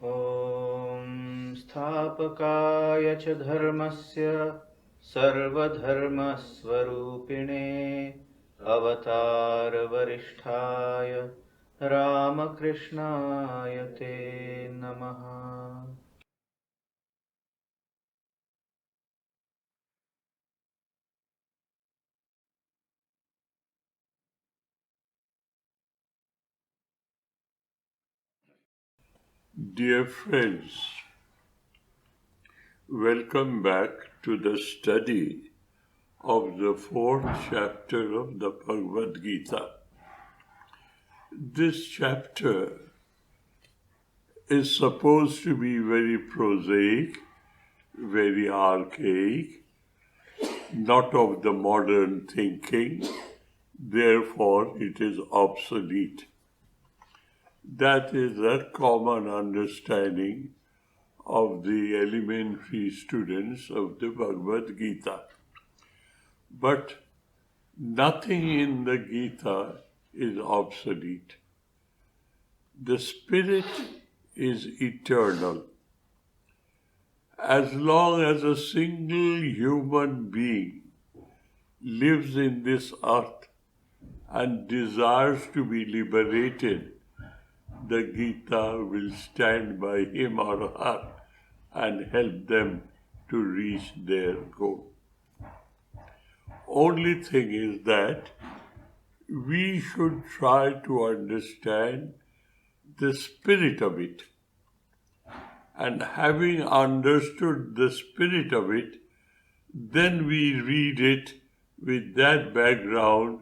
ॐ स्थापकाय च धर्मस्य सर्वधर्मस्वरूपिणे अवतारवरिष्ठाय रामकृष्णाय ते नमः। Dear friends, welcome back to the study of the fourth chapter of the Bhagavad Gita. This chapter is supposed to be very prosaic, very archaic, not of the modern thinking, therefore it is obsolete. That is a common understanding of the elementary students of the Bhagavad Gita. But nothing in the Gita is obsolete. The spirit is eternal. As long as a single human being lives in this earth and desires to be liberated, the Gita will stand by him or her and help them to reach their goal. Only thing is that we should try to understand the spirit of it. And having understood the spirit of it, then we read it with that background,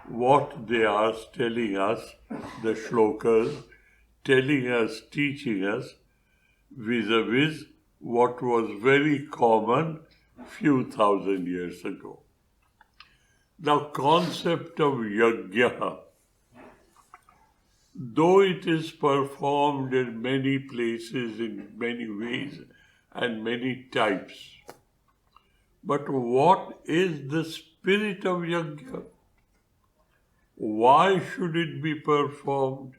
what they are telling us, the shlokas, telling us, teaching us, vis-a-vis what was very common few thousand years ago. The concept of yajna, though it is performed in many places, in many ways and many types, but what is the spirit of yajna? Why should it be performed?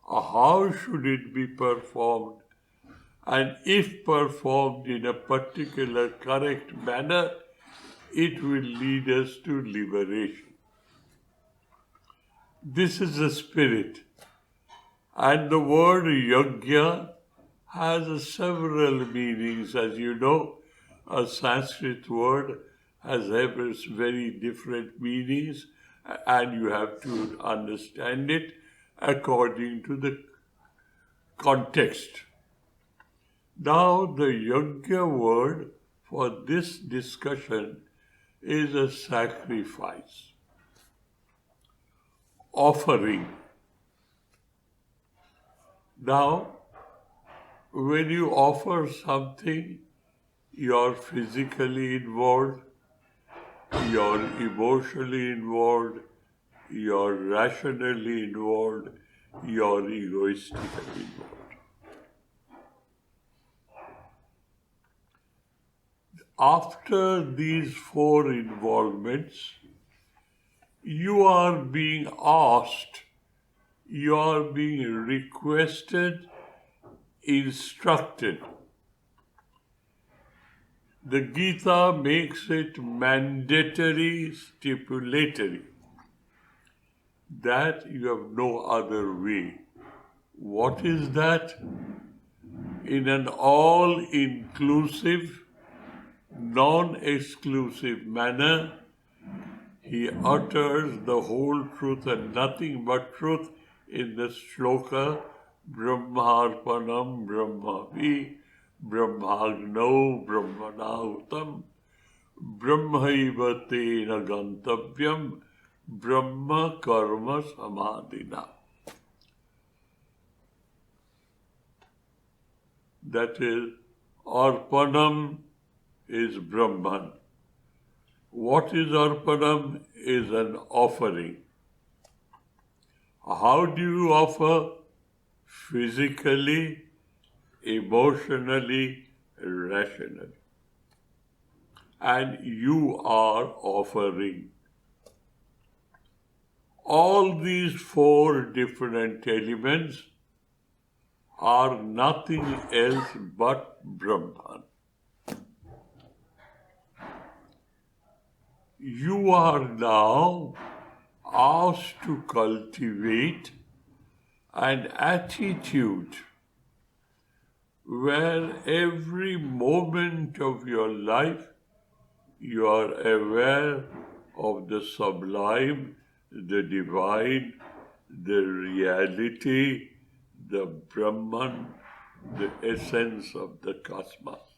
How should it be performed? And if performed in a particular correct manner, it will lead us to liberation. This is the spirit. And the word yajna has several meanings. As you know, a Sanskrit word has very different meanings, and you have to understand it according to the context. Now, the yajna word for this discussion is a sacrifice, offering. Now, when you offer something, you're physically involved, you're emotionally involved, you're rationally involved, you're egoistically involved. After these four involvements, you are being asked, you are being requested, instructed. The Gita makes it mandatory, stipulatory, that you have no other way. What is that? In an all-inclusive, non-exclusive manner, he utters the whole truth and nothing but truth in the shloka, Brahmarpanam Brahmavi, Brahmagno Brahmanahutam, Brahmaiva tena gantavyam, Brahma karma samadhina. That is, Arpanam is Brahman. What is Arpanam? Is an offering. How do you offer? Physically, emotionally, rationally. And you are offering. All these four different elements are nothing else but Brahman. You are now asked to cultivate an attitude where every moment of your life you are aware of the sublime, the divine, the reality, the Brahman, the essence of the cosmos.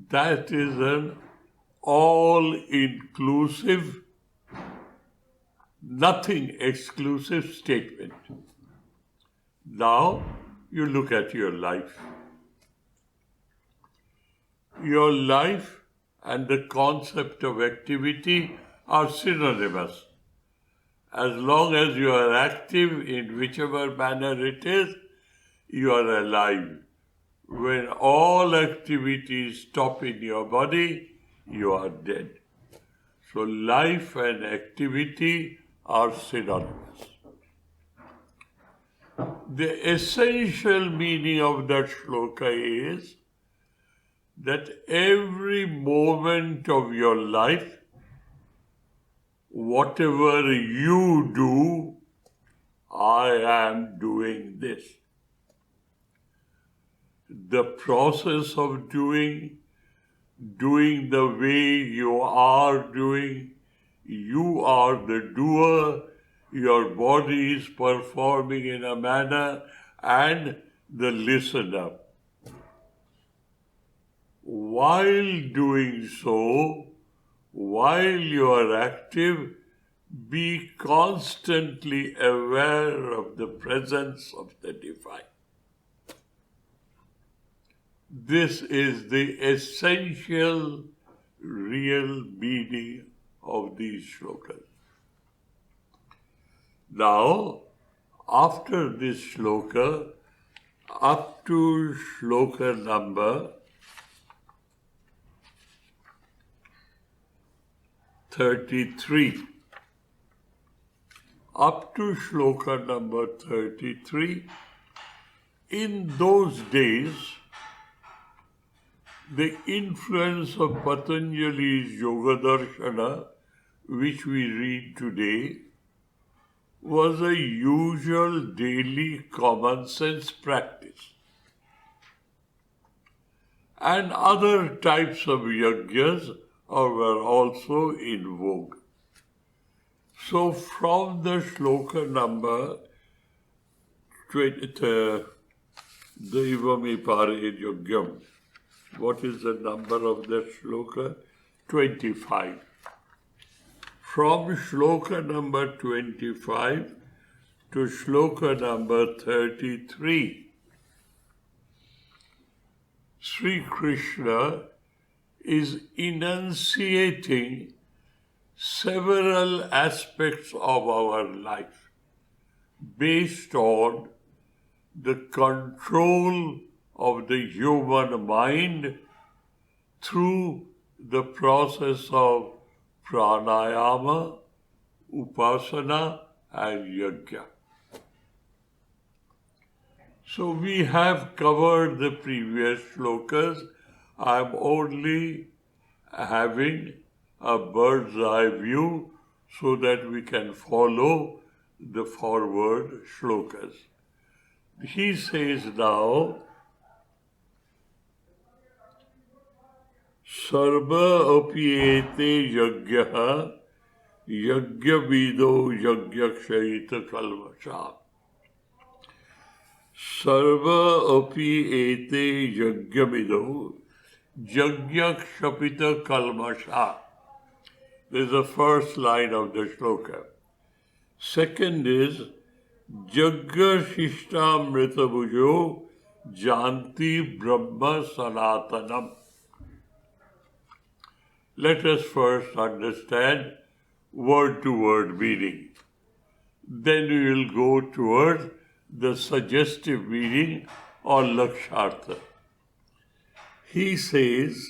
That is an all-inclusive, nothing exclusive statement. Now you look at your life. Your life and the concept of activity are synonymous. As long as you are active in whichever manner it is, you are alive. When all activities stop in your body, you are dead. So life and activity are synonymous. The essential meaning of that shloka is that every moment of your life, whatever you do, I am doing this. The process of doing the way you are doing, you are the doer, your body is performing in a manner, and the listener. While doing so, while you are active, be constantly aware of the presence of the divine. This is the essential, real meaning of these shlokas. Now, after this shloka, up to shloka number 33. Up to shloka number 33, in those days, the influence of Patanjali's Yoga Darshana, which we read today, was a usual daily common sense practice. And other types of yajnas were also in vogue. So from the shloka number Daivame Pare Yogyam, what is the number of that shloka? 25. From shloka number 25 to shloka number 33, Sri Krishna is enunciating several aspects of our life based on the control of the human mind through the process of pranayama, upasana, and yajna. So we have covered the previous shlokas. I am only having a bird's eye view so that we can follow the forward shlokas. He says now, Sarva api ete yajna yajna vido yajna kshayita kalmasha. Sarva api ete yajna vido yajna kshapita kalmasha. This is the first line of the shloka. Second is Jagga Shishtamrita Bhujo Janti Brahma Sanatanam. Let us first understand word-to-word meaning. Then we will go towards the suggestive meaning or lakshartha. He says,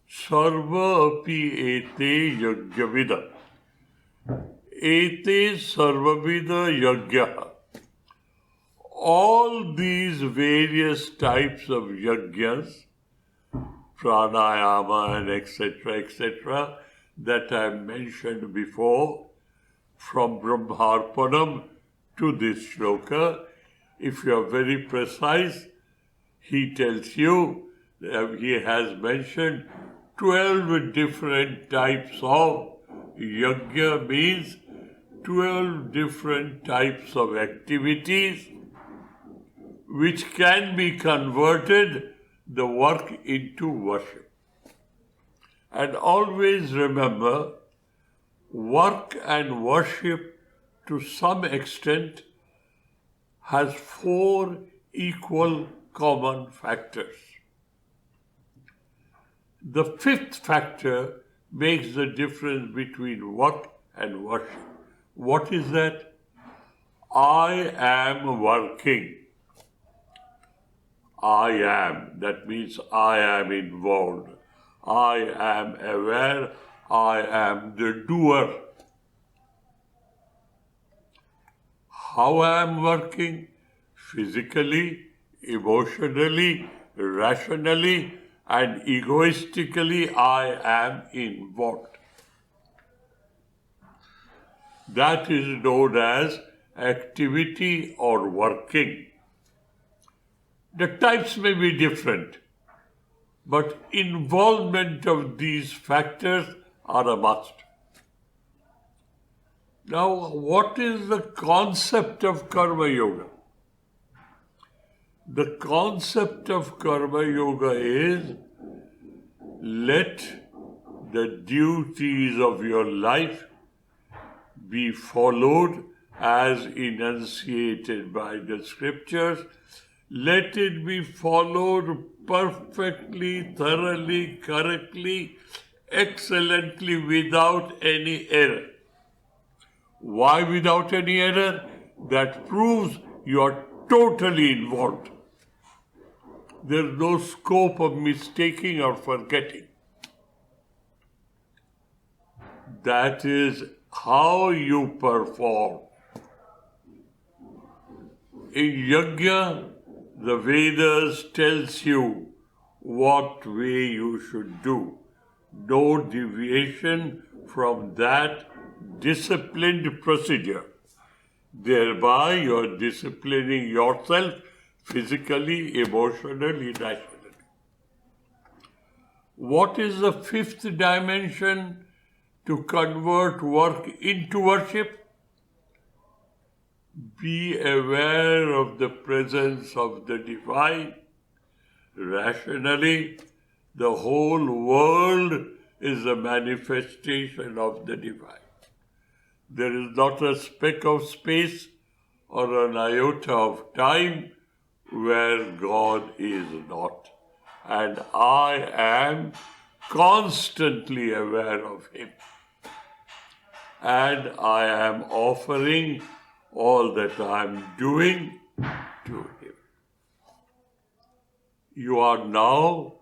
Sarva api ete yajnavida. Ete sarvavida yajna. all these various types of yajnas, pranayama and etc., that I mentioned before, from Brahmarpanam to this shloka, if you are very precise, he tells you that he has mentioned 12 different types of yajna, means 12 different types of activities which can be converted the work into worship. And always remember, work and worship to some extent has 4 equal common factors. The 5th factor makes the difference between work and worship. What is that? I am working. I am. That means I am involved. I am aware. I am the doer. How I am working? Physically, emotionally, rationally, and egoistically, I am involved. That is known as activity or working. The types may be different, but involvement of these factors are a must. Now, what is the concept of Karma Yoga? The concept of Karma Yoga is, let the duties of your life be followed as enunciated by the scriptures. Let it be followed perfectly, thoroughly, correctly, excellently, without any error. Why without any error? That proves you are totally involved. There is no scope of mistaking or forgetting. That is how you perform. In yajna, the Vedas tells you what way you should do. No deviation from that disciplined procedure. Thereby you are disciplining yourself physically, emotionally, rationally. What is the 5th dimension to convert work into worship? Be aware of the presence of the divine. Rationally, the whole world is a manifestation of the divine. There is not a speck of space or an iota of time where God is not. And I am constantly aware of Him. And I am offering all that I am doing to Him. You are now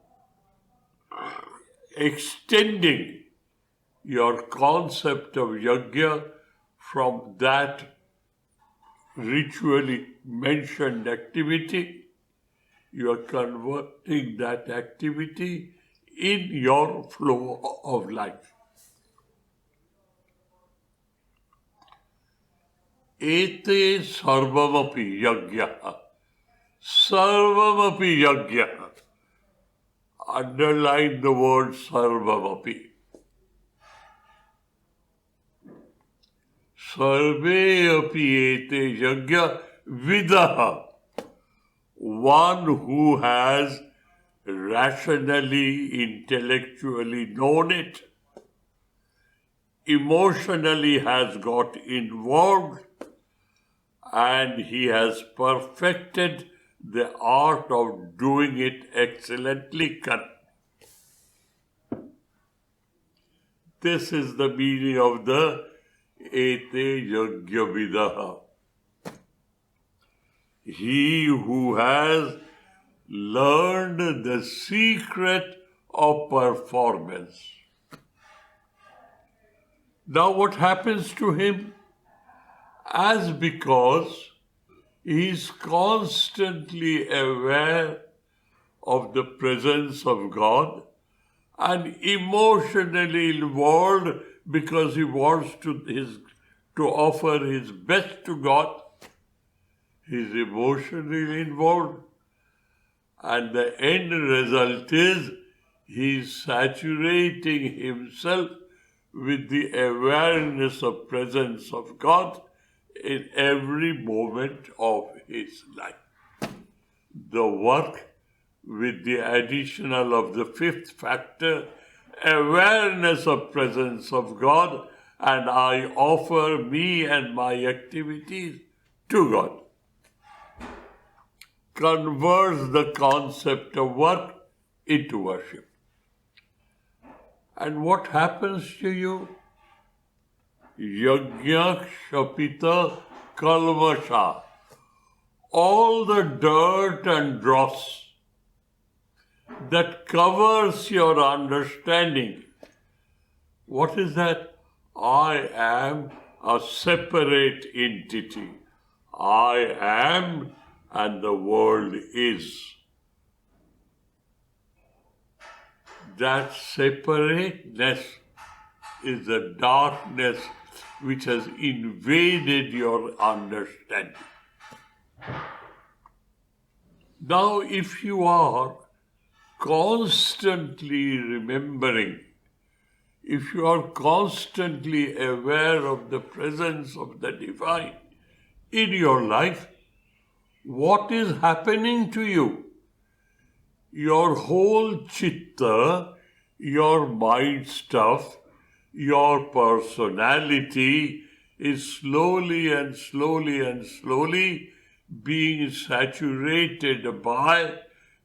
extending your concept of yajna from that ritually mentioned activity. You are converting that activity in your flow of life. Ete sarvamapi yajna. Sarvamapi yajna. Underline the word sarvamapi. Sarve api ete yajna vidaha. One who has rationally, intellectually known it, emotionally has got involved, and he has perfected the art of doing it excellently correct. This is the meaning of the ete yajna vidaha. He who has learned the secret of performance. Now what happens to him? As because He is constantly aware of the presence of God and emotionally involved because he wants to offer his best to God. He is emotionally involved, and the end result is he is saturating himself with the awareness of presence of God in every moment of his life. The work with the additional of the fifth factor, awareness of presence of God, and I offer me and my activities to God, converts the concept of work into worship. And what happens to you? Yajna Shapita Kalmasha. All the dirt and dross that covers your understanding. What is that? I am a separate entity. I am and the world is. That separateness is the darkness which has invaded your understanding. Now, if you are constantly remembering, if you are constantly aware of the presence of the divine in your life, what is happening to you? Your whole chitta, your mind stuff, your personality is slowly and slowly and slowly being saturated by,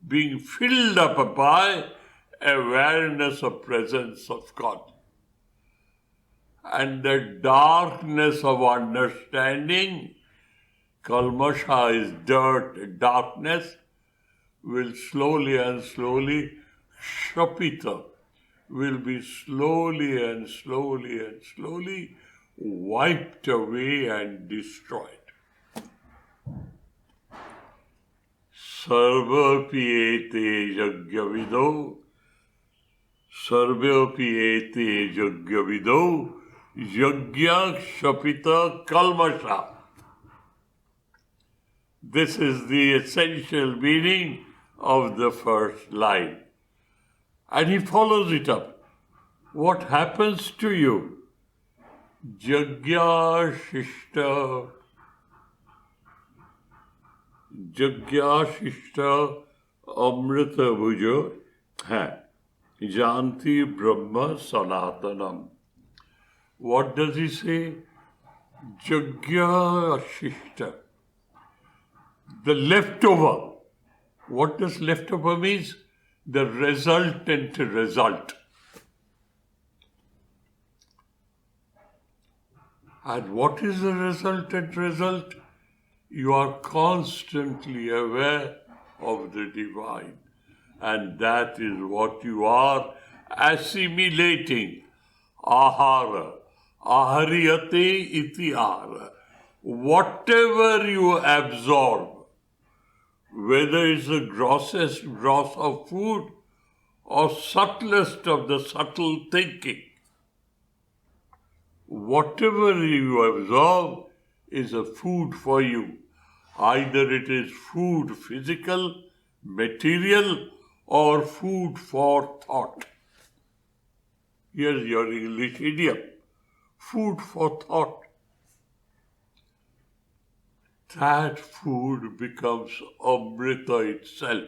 being filled up by awareness of presence of God. And the darkness of understanding, kalmasha is dirt, darkness, will slowly and slowly, shapita, will be slowly and slowly and slowly wiped away and destroyed. Sarvapi ete yajnavido, sarvapi ete yajnavido, yajna shapita kalmasha. This is the essential meaning of the first line. And he follows it up. What happens to you? Jagya shishta amrita bhujo janti brahma sanatanam. What does he say? Jagya shishta. The leftover. What does leftover means? The resultant result. And what is the resultant result? You are constantly aware of the divine. And that is what you are assimilating. Ahara. Ahariyate iti ahara. Whatever you absorb, whether it's the grossest dross of food or subtlest of the subtle thinking, whatever you absorb is a food for you. Either it is food physical, material, or food for thought. Here's your English idiom. Food for thought. That food becomes amrita itself,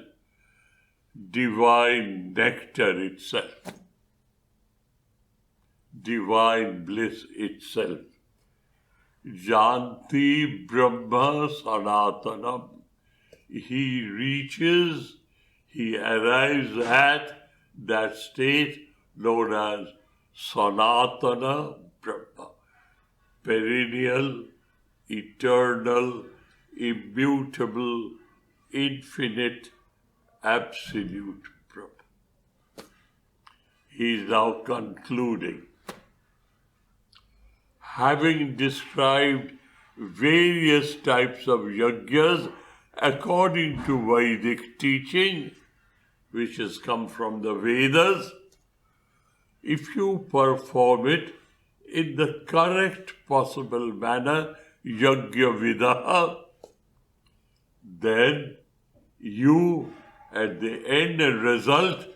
divine nectar itself, divine bliss itself. Janti Brahma Sanatanam. He reaches, he arrives at that state known as Sanatana Brahma, perennial, eternal, immutable, infinite, absolute Brahma. He is now concluding. Having described various types of yajnas according to Vedic teaching, which has come from the Vedas. If you perform it in the correct possible manner, yajna vidaha, then you, at the end and result,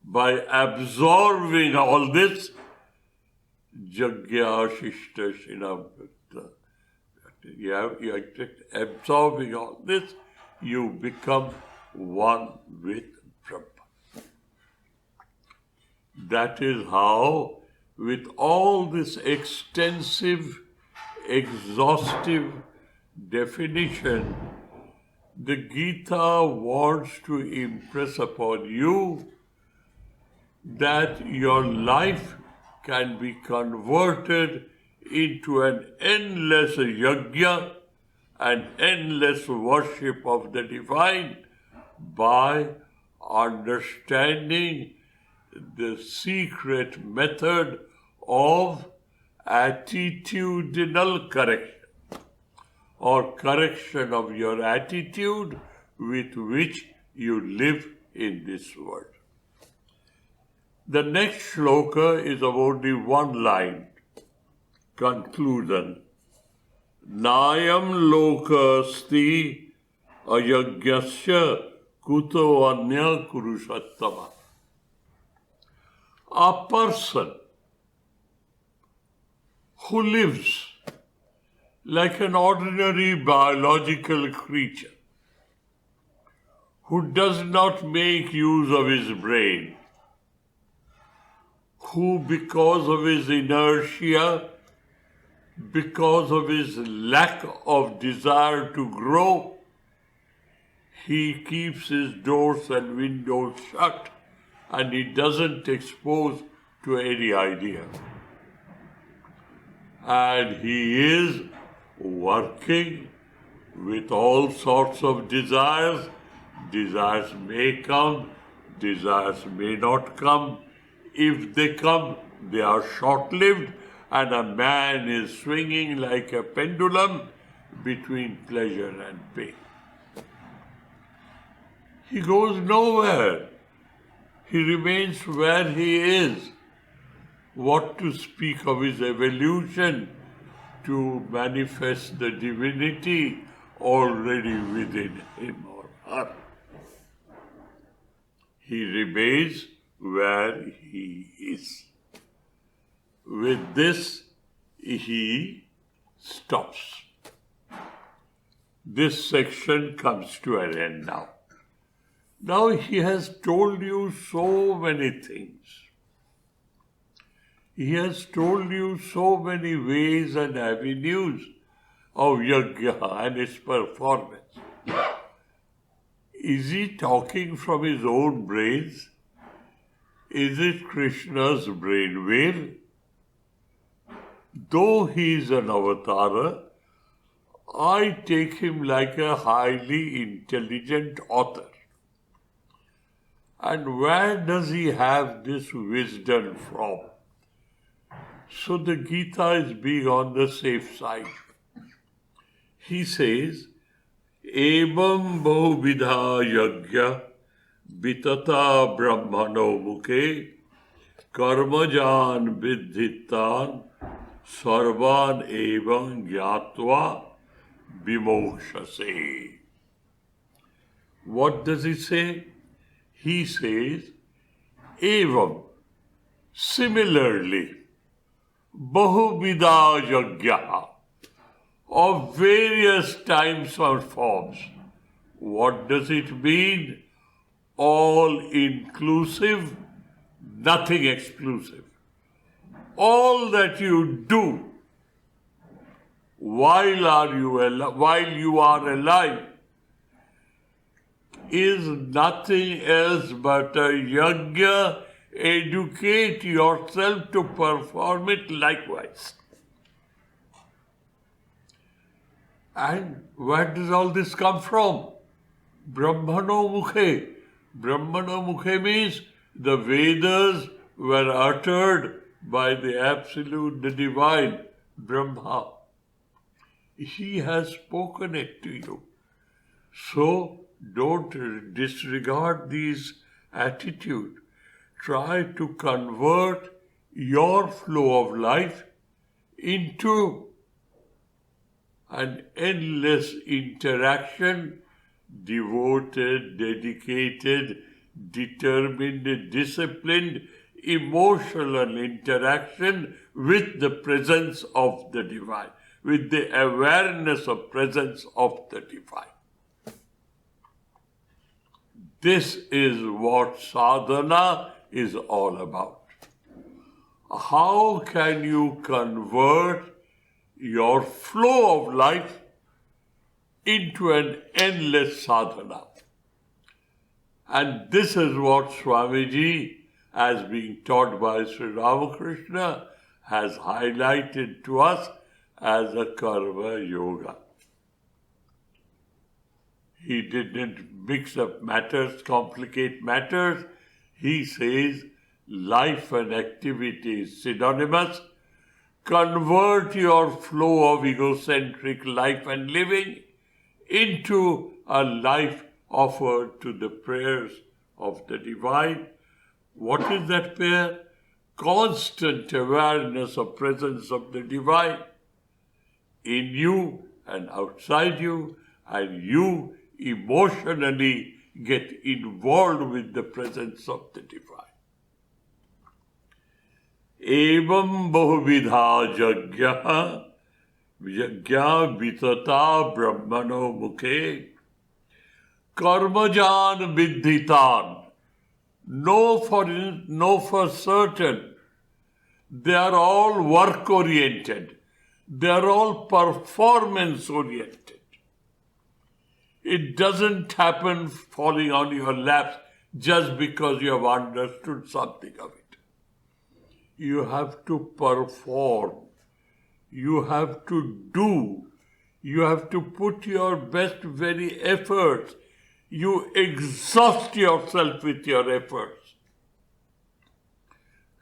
by absorbing all this, Jagya Shishta Shinabhakta, you are absorbing all this, you become one with Brahma. That is how, with all this extensive, exhaustive definition, the Gita wants to impress upon you that your life can be converted into an endless yajna, an endless worship of the divine by understanding the secret method of attitudinal correction, or correction of your attitude with which you live in this world. The next shloka is of only one line, conclusion. Nayam lokasti ayagyasya kuto anya kurushattama. A person who lives like an ordinary biological creature, who does not make use of his brain, who because of his inertia, because of his lack of desire to grow, he keeps his doors and windows shut and he doesn't expose to any idea. And he is working with all sorts of desires. Desires may come, desires may not come. If they come, they are short-lived, and a man is swinging like a pendulum between pleasure and pain. He goes nowhere. He remains where he is. What to speak of his evolution to manifest the divinity already within him or her? He remains where he is. With this, he stops. This section comes to an end now. Now he has told you so many things. He has told you so many ways and avenues of yajna and its performance. Is he talking from his own brains? Is it Krishna's brainwave? Though he is an avatara, I take him like a highly intelligent author. And where does he have this wisdom from? So the Gita is being on the safe side. He says, Evam bahuvidha yajna vitata brahmano mukhe karmajan viddhitan sarvan evam gyatva vimokshase. What does he say? He says, Evam, similarly, bahuvidha yajna, of various types and forms. What does it mean? All inclusive, nothing exclusive. All that you do while you are alive is nothing else but a yajna. Educate yourself to perform it likewise. And where does all this come from? Brahmano mukhe. Brahmano mukhe means the Vedas were uttered by the Absolute, the Divine, Brahma. He has spoken it to you. So don't disregard these attitude. Try to convert your flow of life into an endless interaction, devoted, dedicated, determined, disciplined, emotional interaction with the presence of the divine, with the awareness of presence of the divine. This is what sadhana is all about. How can you convert your flow of life into an endless sadhana? And this is what Swamiji, as being taught by Sri Ramakrishna, has highlighted to us as a karma yoga. He didn't mix up matters, complicate matters. He says life and activity is synonymous. Convert your flow of egocentric life and living into a life offered to the prayers of the divine. What is that prayer? Constant awareness of presence of the divine in you and outside you, and you emotionally get involved with the presence of the divine. Evam bahuvidha jagya vitata brahmano mukhe karmajan viddhitan. Know for certain, they are all work-oriented. They are all performance-oriented. It doesn't happen falling on your laps just because you have understood something of it. You have to perform. You have to do. You have to put your best very efforts. You exhaust yourself with your efforts.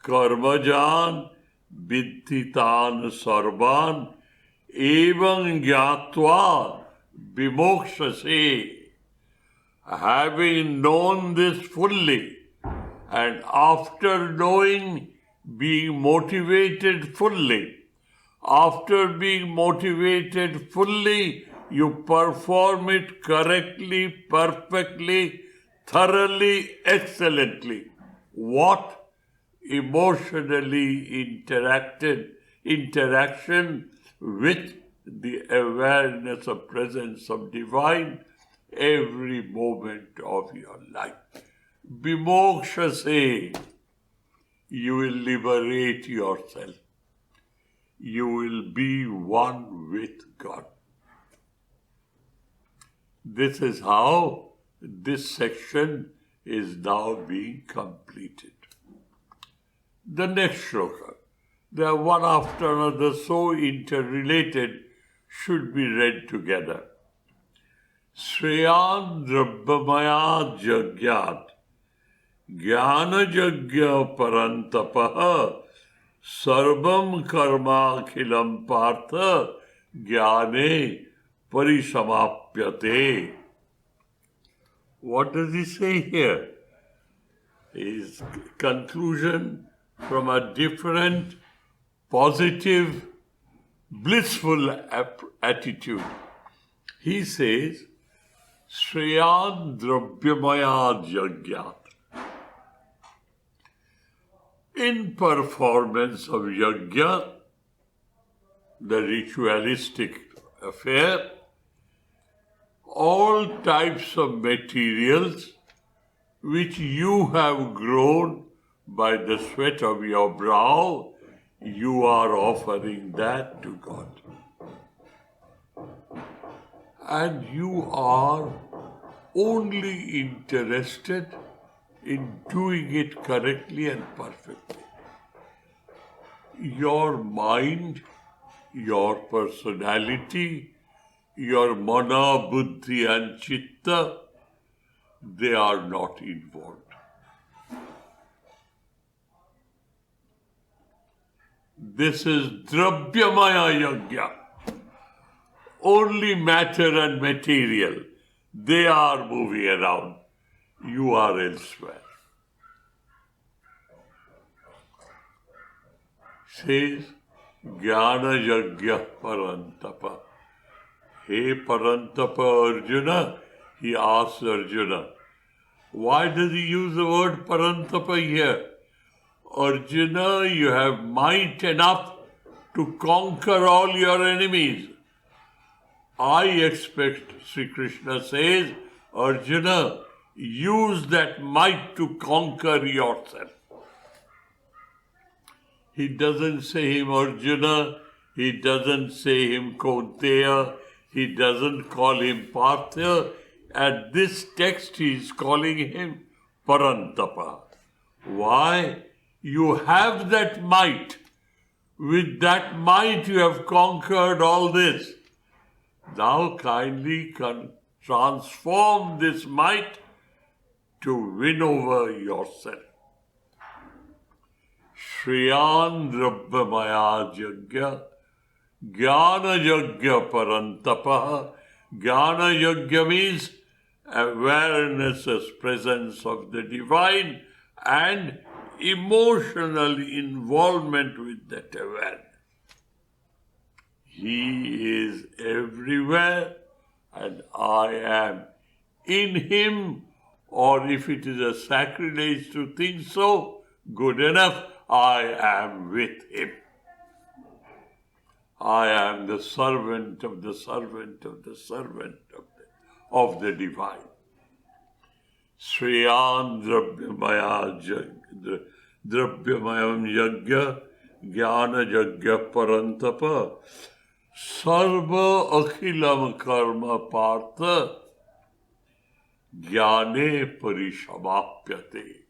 Karmajan viddhitan sarvan evam gyatva vimokshase. Having known this fully, and after knowing, being motivated fully, after being motivated fully, you perform it correctly, perfectly, thoroughly, excellently. What? Emotionally interaction with the awareness of presence of divine every moment of your life. Vimokshase, you will liberate yourself. You will be one with God. This is how this section is now being completed. The next shloka, they are one after another, so interrelated, should be read together. Sreyan drabbamaya jagyat jnana jagya parantapaha sarvam karma khilam partha jnane parisamapyate. What does he say here? His conclusion from a different, positive, blissful attitude. He says, Sreyan drabyamaya jagyat. In performance of yajna, the ritualistic affair, all types of materials which you have grown by the sweat of your brow, you are offering that to God. And you are only interested in doing it correctly and perfectly. Your mind, your personality, your mana, buddhi and chitta, they are not involved. This is drabyamaya yajna. only matter and material. They are moving around. You are elsewhere. Says, Jnana Yajna Parantapa. Hey Parantapa Arjuna, he asks Arjuna, why does he use the word Parantapa here? Arjuna, you have might enough to conquer all your enemies. I expect, Sri Krishna says, Arjuna, use that might to conquer yourself. He doesn't say him Arjuna, he doesn't say him Kaunteya, he doesn't call him Partha. At this text he is calling him Parantapa. Why? You have that might. With that might you have conquered all this. Now kindly transform this might to win over yourself. Shriyan Drabbamaya Yajna, Jnana Yajna Parantapa. Jnana Yajna means awareness as presence of the divine and emotional involvement with that awareness. He is everywhere and I am in him, or if it is a sacrilege to think so, good enough, I am with him. I am the servant of the servant of the servant of the divine. Shriyan Drabbyamayam Yajna Jnana Yajna Parantapa Sarva Akhilam Karma Partha Jnane Parishamapyate.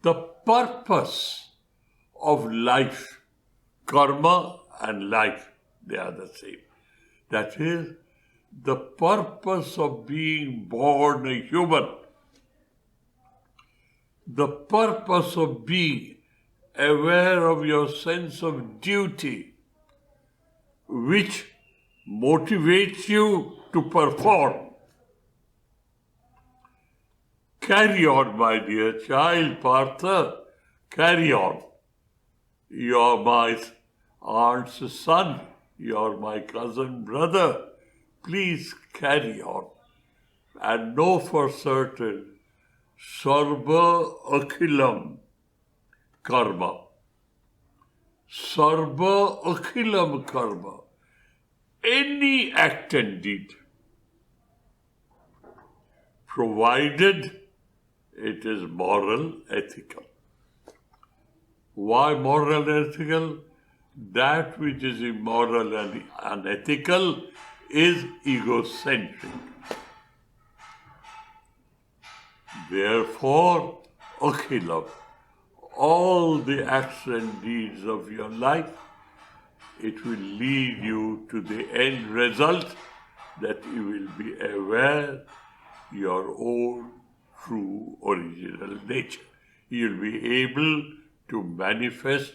The purpose of life, karma and life, they are the same. That is, the purpose of being born a human, the purpose of being aware of your sense of duty, which motivates you to perform. Carry on, my dear child, Partha, carry on. You are my aunt's son, you are my cousin brother. Please carry on. And know for certain, Sarva Akhilam Karma. Sarva Akhilam Karma. Any act and deed, provided it is moral, ethical. Why moral and ethical? That which is immoral and unethical is egocentric. Therefore, Akhilam, all the acts and deeds of your life, it will lead you to the end result that you will be aware your own true original nature. You will be able to manifest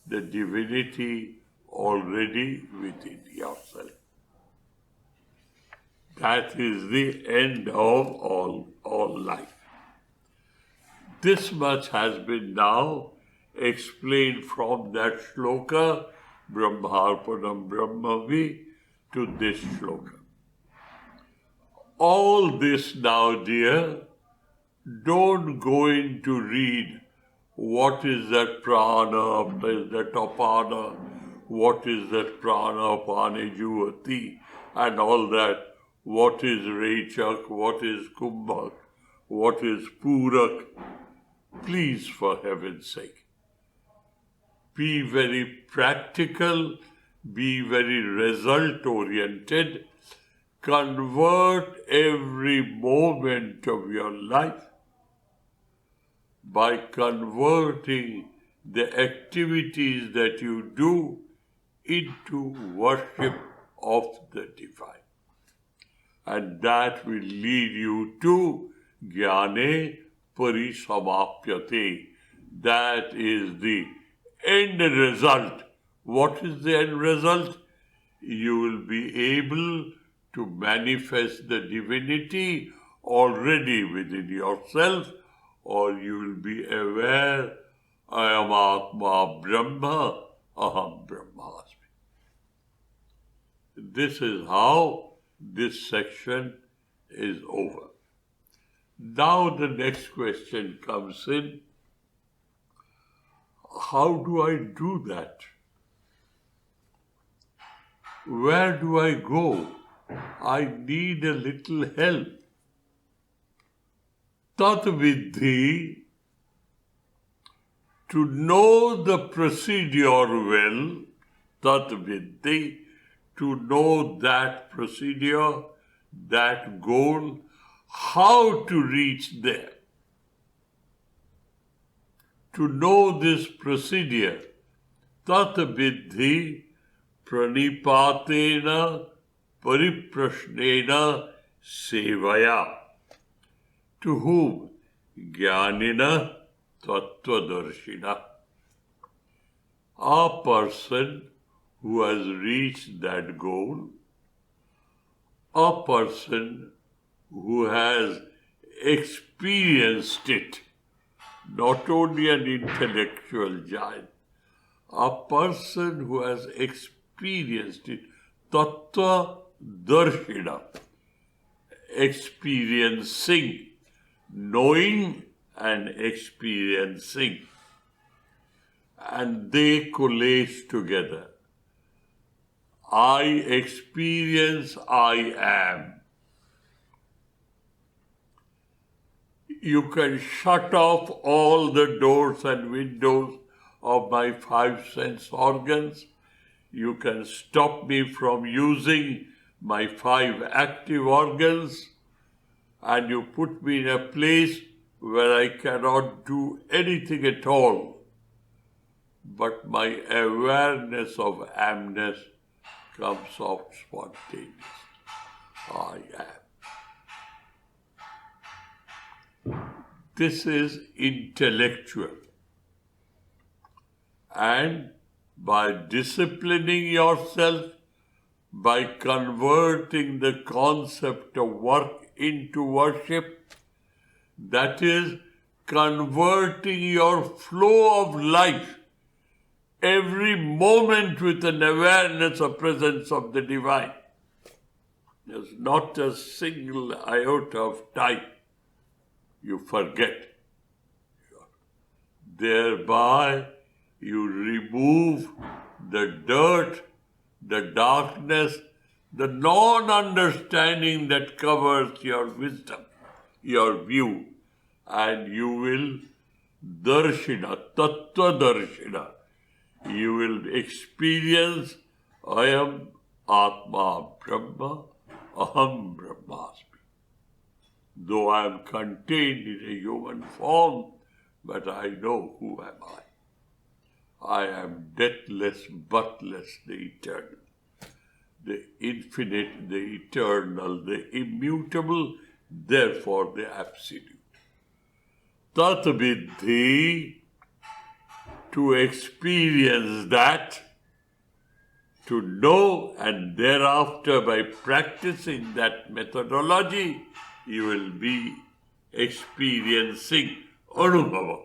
the divinity already within yourself. That is the end of all life. This much has been now explained from that shloka, Brahmarpanam Brahmavi, to this shloka. All this now, dear, don't go in to read what is that prana, what is that apana, what is that prana, apane, juvati, and all that. What is Rechak, what is Kumbhak, what is Purak. Please, for heaven's sake, be very practical, be very result-oriented, convert every moment of your life by converting the activities that you do into worship of the divine. And that will lead you to Jnane Parisamapyate. That is the end result. What is the end result? you will be able to manifest the divinity already within yourself, or you will be aware, I am Atma Brahma, Aham Brahmasmi. This is how this section is over. Now the next question comes in. How do I do that? Where do I go? I need a little help. Tat Viddhi, to know the procedure well, Tat Viddhi, to know that procedure, that goal, how to reach there. To know this procedure, Tat Viddhi, Pranipatena Pariprashnena Sevaya. To whom? Jnanina Tattvadarshina. A person who has reached that goal, a person who has experienced it, not only an intellectual giant, a person who has experienced it, tattva darshina, experiencing, knowing and experiencing, and they collate together. I experience, I am. You can shut off all the doors and windows of my five sense organs. You can stop me from using my five active organs, and you put me in a place where I cannot do anything at all. But my awareness of amness comes off spontaneously. I am. This is intellectual. And by disciplining yourself, by converting the concept of work into worship, that is, converting your flow of life every moment with an awareness of presence of the divine. There's not a single iota of time you forget. Thereby you remove the dirt, the darkness, the non-understanding that covers your wisdom, your view, and you will darshina, tattva darshina. You will experience, I am Atma Brahma, Aham Brahmasmi. Though I am contained in a human form, but I know who am I. I am deathless, birthless, the eternal, the infinite, the eternal, the immutable, therefore the absolute. Tat Viddhi, to experience that, to know, and thereafter by practicing that methodology, you will be experiencing anubhava.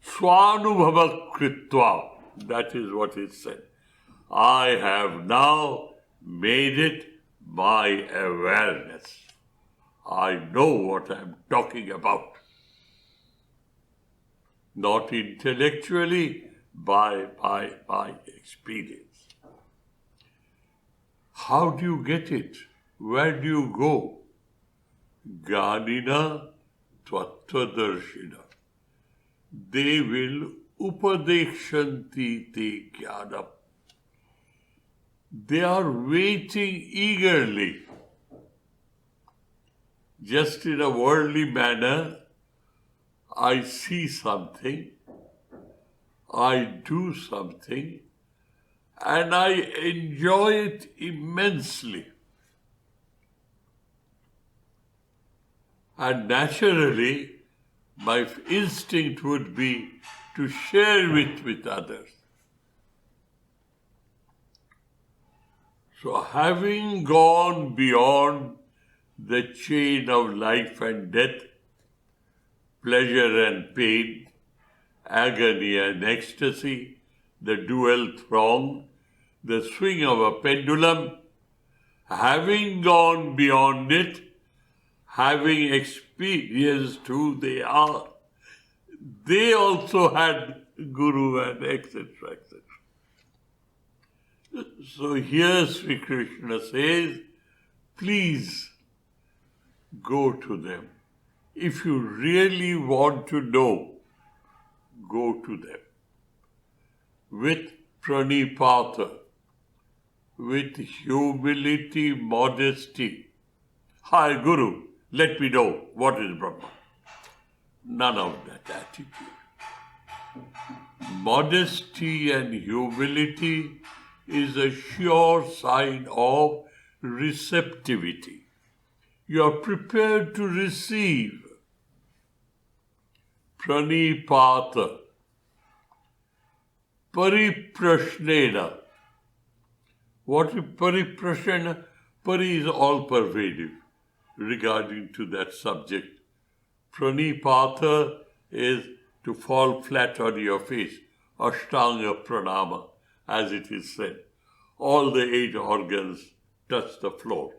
Swanubhava kritva, that is what is said. I have now made it my awareness. I know what I am talking about. Not intellectually, by experience. How do you get it? Where do you go? Jnanina Tvattvadarshina. They will upadekshanti te jnanam. They are waiting eagerly. Just in a worldly manner, I see something, I do something, and I enjoy it immensely. And naturally, my instinct would be to share it with others. So having gone beyond the chain of life and death, pleasure and pain, agony and ecstasy, the dual throng, the swing of a pendulum, having gone beyond it, having experienced who they are, they also had Guru and etc. etc. So here Sri Krishna says, please go to them. If you really want to know, go to them. With pranipata, with humility, modesty. Hi Guru, let me know what is Brahma. None of that attitude. Modesty and humility is a sure sign of receptivity. You are prepared to receive. Pranipata, pariprashnena. What is pariprashnena? Pari is all-pervasive regarding to that subject. Pranipata is to fall flat on your face, Ashtanga pranama, as it is said. All the 8 organs touch the floor.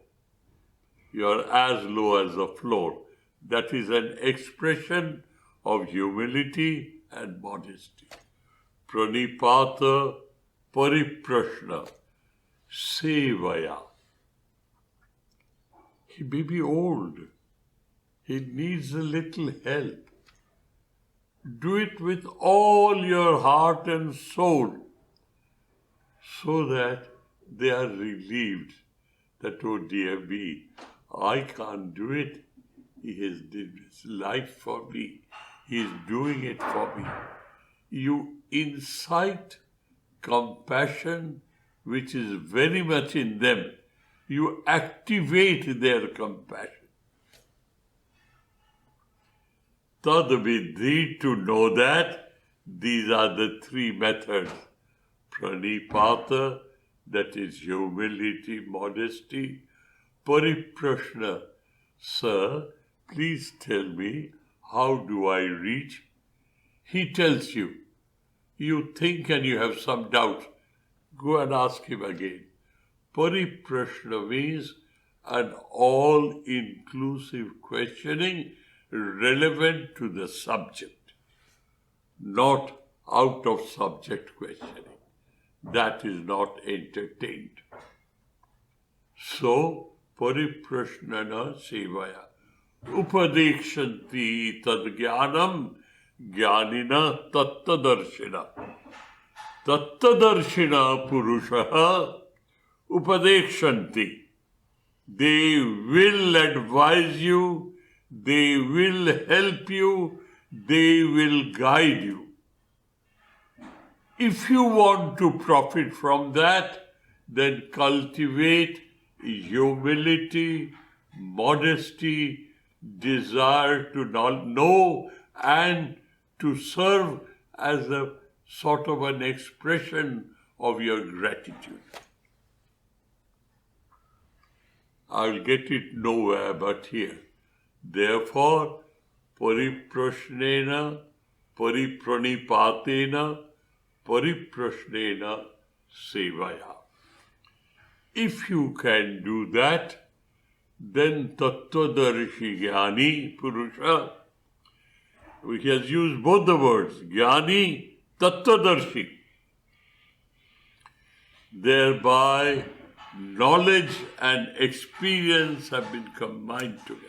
You are as low as the floor. That is an expression of humility and modesty. Pranipata pariprashna sevaya. He may be old. He needs a little help. Do it with all your heart and soul so that they are relieved that, oh dear me, I can't do it. He has did his life for me. He is doing it for me. You incite compassion which is very much in them. You activate their compassion. Tad vidhi, to know that, these are the 3 methods. Pranipata, that is humility, modesty. Pariprashna, sir, please tell me, how do I reach? He tells you. You think and you have some doubt. Go and ask him again. Pariprashna means an all-inclusive questioning relevant to the subject, not out of subject questioning. That is not entertained. So, pariprashnana sevaya. Upadekshanti tad jnanam jnanina tattadarshina. Tattadarshina purushaha upadekshanti. They will advise you, they will help you, they will guide you. If you want to profit from that, then cultivate humility, modesty, desire to know and to serve as a sort of an expression of your gratitude. I'll get it nowhere but here. Therefore, pariprashnena, paripranipatina, pariprashnena sevaya. If you can do that, then tattvadarshi jnani purusha, he has used both the words, jnani, tattvadarshi. Thereby, knowledge and experience have been combined together,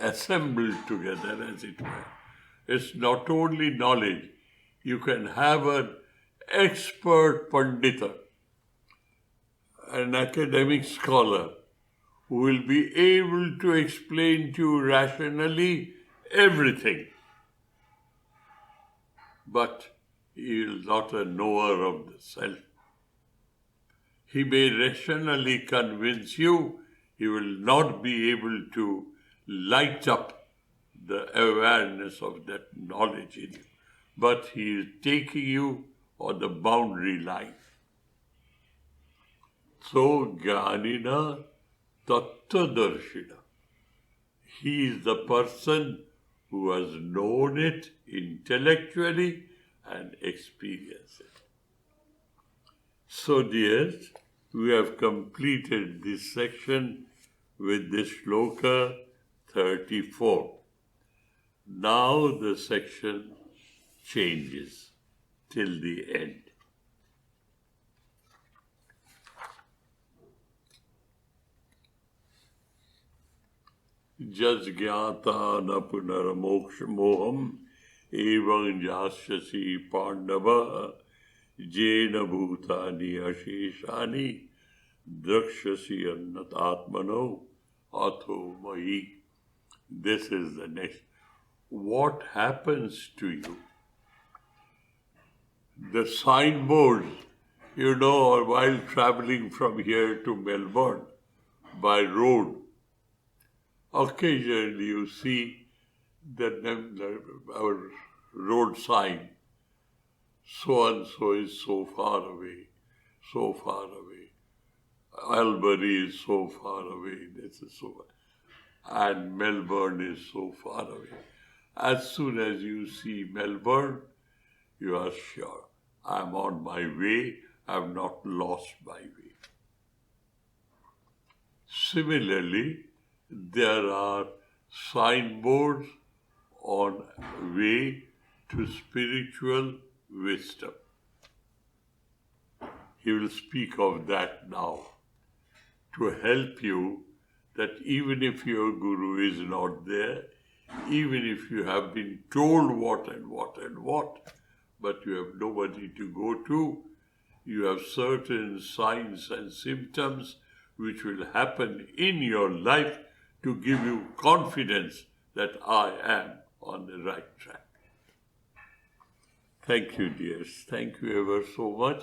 assembled together, as it were. It's not only knowledge. You can have an expert pandita, an academic scholar, who will be able to explain to you rationally everything. But he is not a knower of the self. He may rationally convince you, he will not be able to light up the awareness of that knowledge in you. But he is taking you on the boundary line. So Jnanina Tattvadarshina. He is the person who has known it intellectually and experienced it. So, dears, we have completed this section with this shloka 34. Now the section changes till the end. Jasgyata na punaramoksha moham evam jasyasi pandava jena bhutani asheshani drakshasi annatatmano atho mahi. This is the next. What happens to you? The signboards, while traveling from here to Melbourne by road, occasionally you see our road sign, so and so is so far away, so far away. Albury is so far away, this is so far, and Melbourne is so far away. As soon as you see Melbourne, you are sure, I'm on my way, I've not lost my way. Similarly, there are signboards on way to spiritual wisdom. He will speak of that now to help you that even if your guru is not there, even if you have been told what and what and what, but you have nobody to go to, you have certain signs and symptoms which will happen in your life to give you confidence that I am on the right track. Thank you, dears. Thank you ever so much.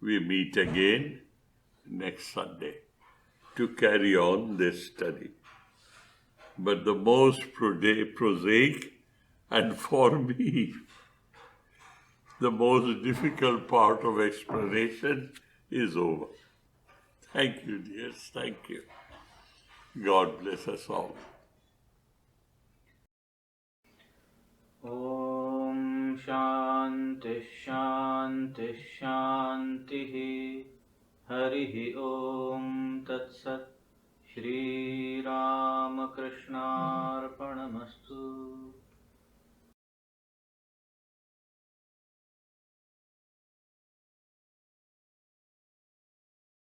We meet again next Sunday to carry on this study. But the most prosaic and for me, the most difficult part of explanation is over. Thank you, dears. Thank you. God bless us all. Om Shanti Shanti Shanti Harihi Om Tat Sat Shri Ramakrishna Arpanamastu.